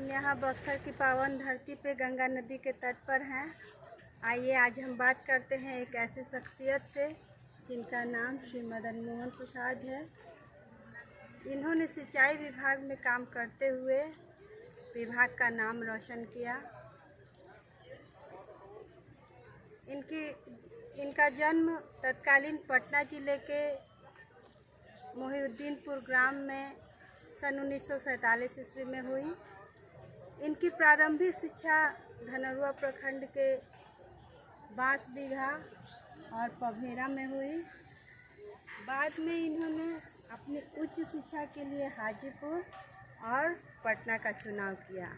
हम यहाँ बक्सर की पावन धरती पे गंगा नदी के तट पर हैं। आइए आज हम बात करते हैं एक ऐसे शख्सियत से जिनका नाम श्री मदन मोहन प्रसाद है। इन्होंने सिंचाई विभाग में काम करते हुए विभाग का नाम रोशन किया। इनका जन्म तत्कालीन पटना जिले के मोहिउद्दीनपुर ग्राम में सन 1947 ईस्वी में हुई। इनकी प्रारंभिक शिक्षा धनरुआ प्रखंड के बांसबिगहा और पभेरा में हुई। बाद में इन्होंने अपनी उच्च शिक्षा के लिए हाजीपुर और पटना का चुनाव किया।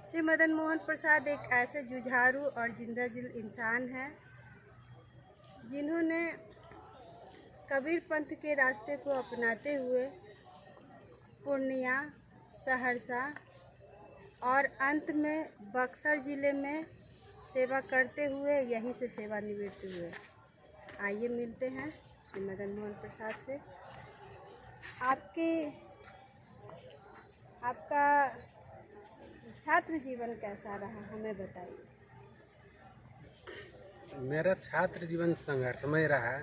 श्री मदन मोहन प्रसाद एक ऐसे जुझारू और जिंदादिल इंसान हैं जिन्होंने कबीर पंथ के रास्ते को अपनाते हुए पूर्णिया, सहरसा और अंत में बक्सर ज़िले में सेवा करते हुए यहीं से सेवानिवृत्त हुए। आइए मिलते हैं श्री मदन मोहन प्रसाद से। आपका छात्र जीवन कैसा रहा, हमें बताइए। मेरा छात्र जीवन संघर्षमय रहा।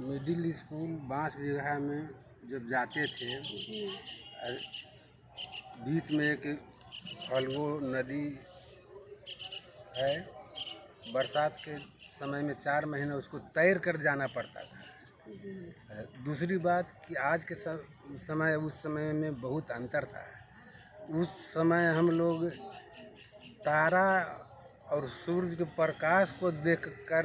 मिडिल स्कूल बांसबिगहा में जब जाते थे, बीच में एक फल्गु नदी है। बरसात के समय में 4 महीने उसको तैर कर जाना पड़ता था। दूसरी बात कि आज के समय उस समय में बहुत अंतर था। उस समय हम लोग तारा और सूरज के प्रकाश को देखकर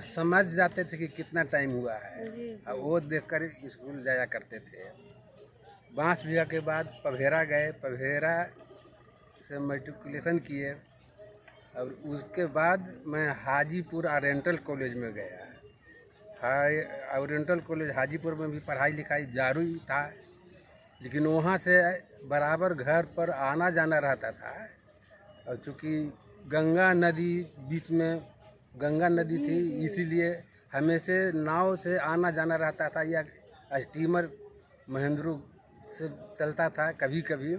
समझ जाते थे कि कितना टाइम हुआ है, और वो देखकर स्कूल जाया करते थे। बांसबिगहा के बाद पभेरा गए, पभेरा से मैट्रिकुलेशन किए, और उसके बाद मैं हाजीपुर ओरिएंटल कॉलेज में गया। ओरिएंटल कॉलेज हाजीपुर में भी पढ़ाई लिखाई जारी था, लेकिन वहाँ से बराबर घर पर आना जाना रहता था। और चूँकि गंगा नदी बीच में गंगा नदी थी, इसीलिए हमेशा नाव से आना जाना रहता था, या स्टीमर महेंद्रू से चलता था कभी कभी।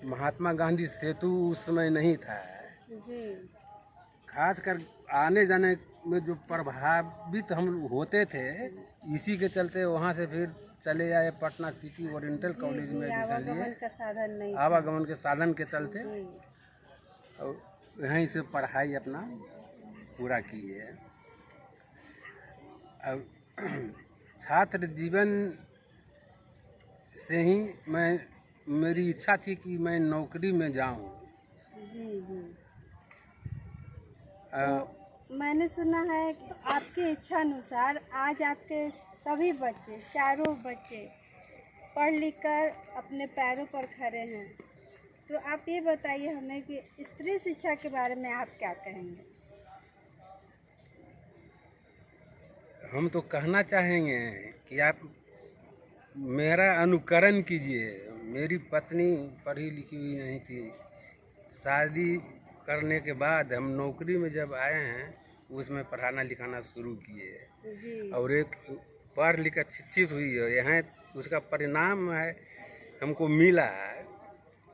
महात्मा गांधी सेतु उस समय नहीं था जी। खासकर आने जाने में जो प्रभावित हम होते थे, इसी के चलते वहाँ से फिर चले आए पटना सिटी ओरिएंटल कॉलेज में एडमिशन लिए। आवागमन के साधन के चलते और यहीं से पढ़ाई अपना पूरा किए। अब छात्र जीवन से ही मेरी इच्छा थी कि मैं नौकरी में जाऊं। जी। तो मैंने सुना है कि आपकी इच्छा अनुसार आज आपके सभी बच्चे, चारों बच्चे पढ़ लिख कर अपने पैरों पर खड़े हैं। तो आप ये बताइए हमें कि स्त्री शिक्षा के बारे में आप क्या कहेंगे। हम तो कहना चाहेंगे कि आप मेरा अनुकरण कीजिए। मेरी पत्नी पढ़ी लिखी हुई नहीं थी। शादी करने के बाद हम नौकरी में जब आए हैं, उसमें पढ़ाना लिखाना शुरू किए, और एक पढ़ लिख शिक्षित हुई है। यहाँ उसका परिणाम है हमको मिला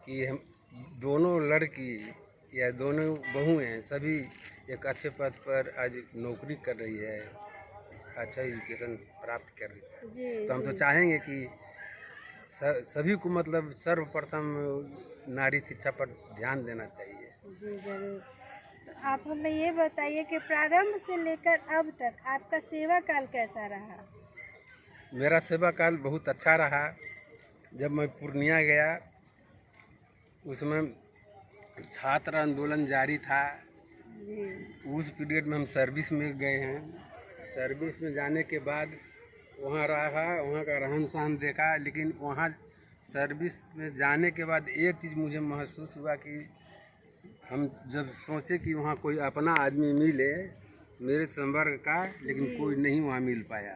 कि हम दोनों लड़की या दोनों बहुएं सभी एक अच्छे पद पर आज नौकरी कर रही है, अच्छा एजुकेशन प्राप्त कर रही है। तो हम तो चाहेंगे कि सभी को मतलब सर्वप्रथम नारी शिक्षा पर ध्यान देना चाहिए। जी जरूर। तो आप हमें ये बताइए कि प्रारंभ से लेकर अब तक आपका सेवा काल कैसा रहा। मेरा सेवा काल बहुत अच्छा रहा। जब मैं पूर्णिया गया, उसमें छात्र आंदोलन जारी था। उस पीरियड में हम सर्विस में गए हैं। सर्विस में जाने के बाद वहाँ रहा, वहाँ का रहन सहन देखा, लेकिन वहाँ सर्विस में जाने के बाद एक चीज़ मुझे महसूस हुआ कि हम जब सोचे कि वहाँ कोई अपना आदमी मिले मेरे संवर्ग का, लेकिन कोई नहीं वहाँ मिल पाया।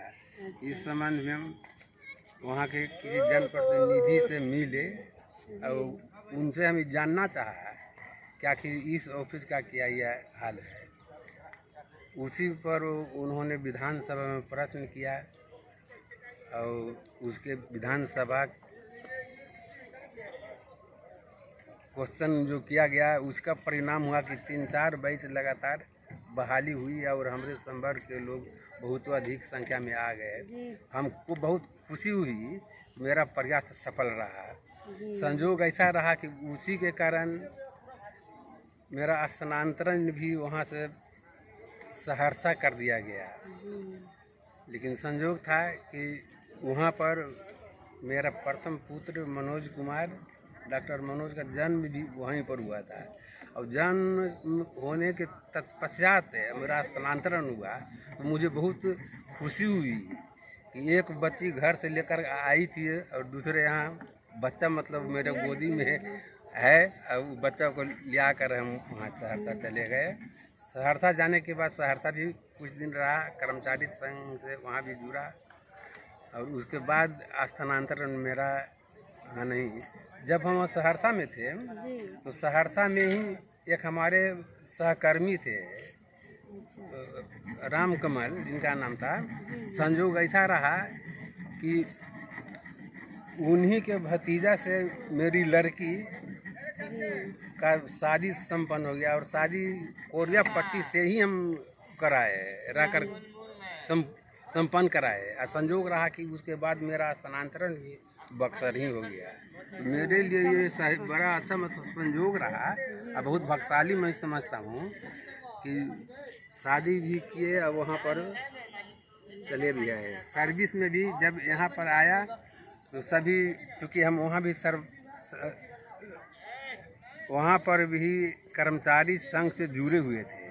इस संबंध में हम वहाँ के किसी जनप्रतिनिधि से मिले और उनसे हमें जानना चाहा कि आखिर इस ऑफिस का क्या यह हाल है। उसी पर उन्होंने विधानसभा में प्रश्न किया और उसके विधानसभा क्वेश्चन जो किया गया उसका परिणाम हुआ कि 3-4 बैच लगातार बहाली हुई और हमारे संवर्ग के लोग बहुत अधिक संख्या में आ गए। जी हमको बहुत खुशी हुई, मेरा प्रयास सफल रहा। जी संजोग ऐसा रहा कि उसी के कारण मेरा स्थानांतरण भी वहाँ से सहरसा कर दिया गया। जी लेकिन संजोग था कि वहाँ पर मेरा प्रथम पुत्र मनोज कुमार, डॉक्टर मनोज का जन्म भी वहीं पर हुआ था और जन्म होने के तत्पश्चात मेरा स्थानांतरण हुआ तो मुझे बहुत खुशी हुई कि एक बच्ची घर से लेकर आई थी और दूसरे यहाँ बच्चा मतलब मेरे गोदी में है और बच्चा को लिया कर हम वहाँ सहरसा चले गए। सहरसा जाने के बाद सहरसा भी कुछ दिन रहा, कर्मचारी संघ से वहाँ भी जुड़ा और उसके बाद स्थानांतरण मेरा हाँ नहीं। जब हम सहरसा में थे जी तो सहरसा में ही एक हमारे सहकर्मी थे राम कमल जिनका नाम था। संजोग ऐसा रहा कि उन्हीं के भतीजा से मेरी लड़की का शादी संपन्न हो गया और शादी कोरिया पट्टी से ही हम कराए रहकर संपन्न कराए। और संजोग रहा कि उसके बाद मेरा स्थानांतरण भी बक्सर ही हो गया। तो मेरे लिए ये बड़ा अच्छा मतलब संजोग रहा और बहुत भाग्यशाली मैं समझता हूँ कि शादी भी किए और वहाँ पर चले भी आए। सर्विस में भी जब यहाँ पर आया तो सभी, चूँकि हम वहाँ भी वहाँ पर भी कर्मचारी संघ से जुड़े हुए थे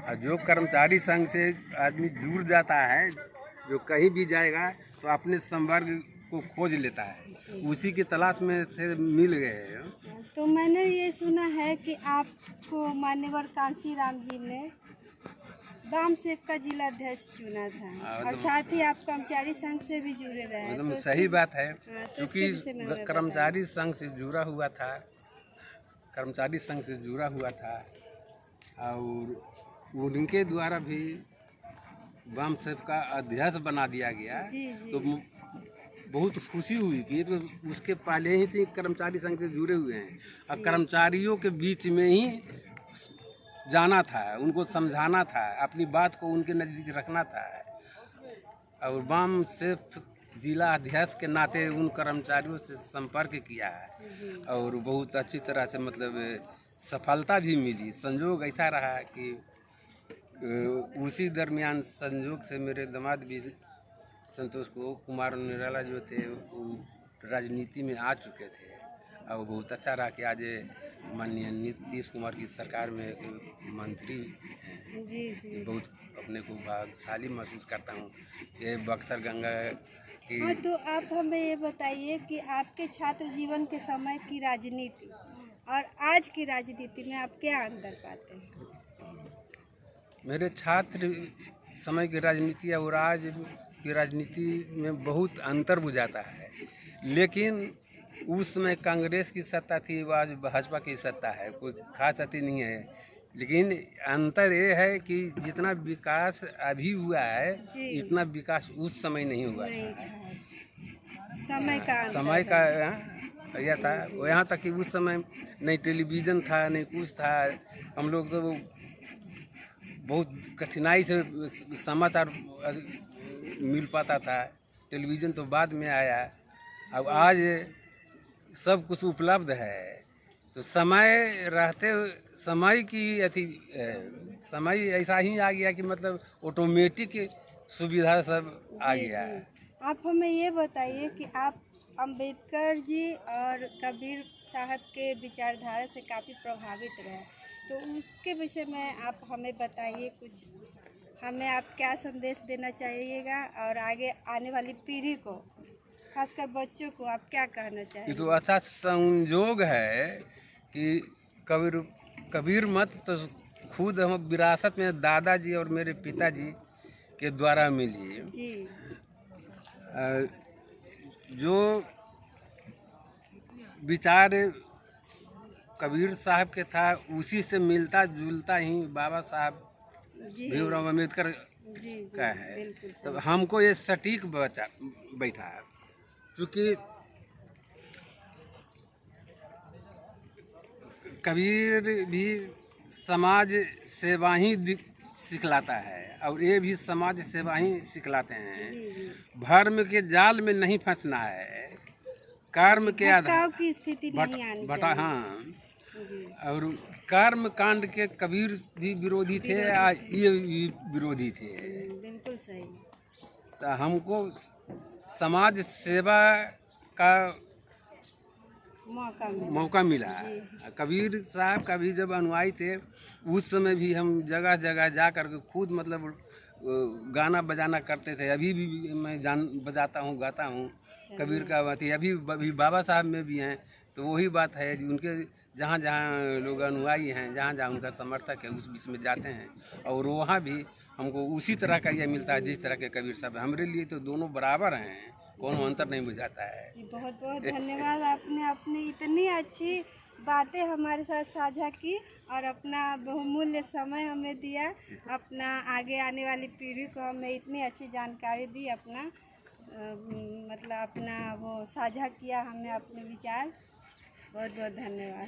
और जो कर्मचारी संघ से आदमी जुड़ जाता है, जो कहीं भी जाएगा तो अपने संवर्ग को खोज लेता है, उसी की तलाश में थे, मिल गए। तो मैंने ये सुना है कि आपको मान्यवर कांसी राम जी ने वाम सेव का जिला अध्यक्ष चुना था और साथ ही आप कर्मचारी संघ से भी जुड़े रहे। एकदम तो सही बात है, तो क्योंकि कर्मचारी संघ से जुड़ा हुआ था, कर्मचारी संघ से जुड़ा हुआ था और उनके द्वारा भी वाम सेव का अध्यक्ष बना दिया गया। जी जी तो बहुत खुशी हुई कि तो उसके पहले ही से कर्मचारी संघ से जुड़े हुए हैं और कर्मचारियों के बीच में ही जाना था, उनको समझाना था, अपनी बात को उनके नज़दीक रखना था और वाम सेव जिला अध्यक्ष के नाते उन कर्मचारियों से संपर्क किया है और बहुत अच्छी तरह से मतलब सफलता भी मिली। संजोग ऐसा रहा कि उसी दरमियान संजोग से मेरे दामाद भी संतोष कुमार निराला जो थे वो राजनीति में आ चुके थे और बहुत अच्छा रहा कि आज माननीय नीतीश कुमार की सरकार में मंत्री हैं। जी जी बहुत अपने को भाग्यशाली महसूस करता हूँ कि बक्सर गंगा की। हाँ, तो आप हमें ये बताइए कि आपके छात्र जीवन के समय की राजनीति और आज की राजनीति में आप क्या अंतर पाते हैं? मेरे छात्र समय की राजनीति और आज की राजनीति में बहुत अंतर बुझाता है, लेकिन उस समय कांग्रेस की सत्ता थी, आज भाजपा की सत्ता है, कोई खास अति नहीं है। लेकिन अंतर ये है कि जितना विकास अभी हुआ है इतना विकास उस समय नहीं हुआ था। समय का यह था, यहाँ तक कि उस समय नहीं टेलीविज़न था, नहीं कुछ था। हम लोग तो बहुत कठिनाई से समाचार मिल पाता था, टेलीविज़न तो बाद में आया। अब आज सब कुछ उपलब्ध है, तो समय रहते समय की समय ऐसा ही आ गया कि मतलब ऑटोमेटिक सुविधा सब आ गया है। आप हमें ये बताइए कि आप अंबेडकर जी और कबीर साहब के विचारधारा से काफ़ी प्रभावित रहे, तो उसके विषय में आप हमें बताइए कुछ। हमें आप क्या संदेश देना चाहिएगा और आगे आने वाली पीढ़ी को, खासकर बच्चों को, आप क्या कहना चाहिए? ये तो अच्छा संयोग है कि कबीर मत तो खुद हम विरासत में दादाजी और मेरे पिताजी के द्वारा मिली जी। जो विचार कबीर साहब के था उसी से मिलता जुलता ही बाबा साहब भीमराव अम्बेडकर जी जी का है। बिल्कुल तो सही। हमको ये सटीक बैठा है, क्योंकि कबीर भी समाज सेवा ही सिखलाता है, और ये भी समाज सेवा ही सिखलाते हैं। जी जी भर्म के जाल में नहीं फंसना है, कर्म के भटकाव आधार की स्थिति नहीं आनी बटा चाहिए। हाँ। जी और कर्म कांड के कबीर भी विरोधी थे, आज ये भी विरोधी थे। बिल्कुल सही। तो हमको समाज सेवा का मौका मिला। जी कबीर साहब का भी जब अनुयायी थे, उस समय भी हम जगह जगह जा कर के खुद मतलब गाना बजाना करते थे। अभी भी मैं बजाता हूँ, गाता हूँ कबीर का बात है। अभी बाबा साहब में भी हैं, तो वही बात है कि उनके जहाँ जहाँ लोग अनुयायी हैं, जहाँ जहाँ उनका समर्थक है, उस बीच में जाते हैं, और वहाँ भी हमको उसी तरह का यह मिलता है जिस तरह के कबीर साहब। हमारे लिए तो दोनों बराबर हैं, कोनो अंतर नहीं बुझाता है। जी बहुत बहुत धन्यवाद, आपने अपनी इतनी अच्छी बातें हमारे साथ साझा की और अपना बहुमूल्य समय हमें दिया, अपना आगे आने वाली पीढ़ी को हमें इतनी अच्छी जानकारी दी, अपना मतलब अपना वो साझा किया हमने अपने विचार। बहुत बहुत धन्यवाद।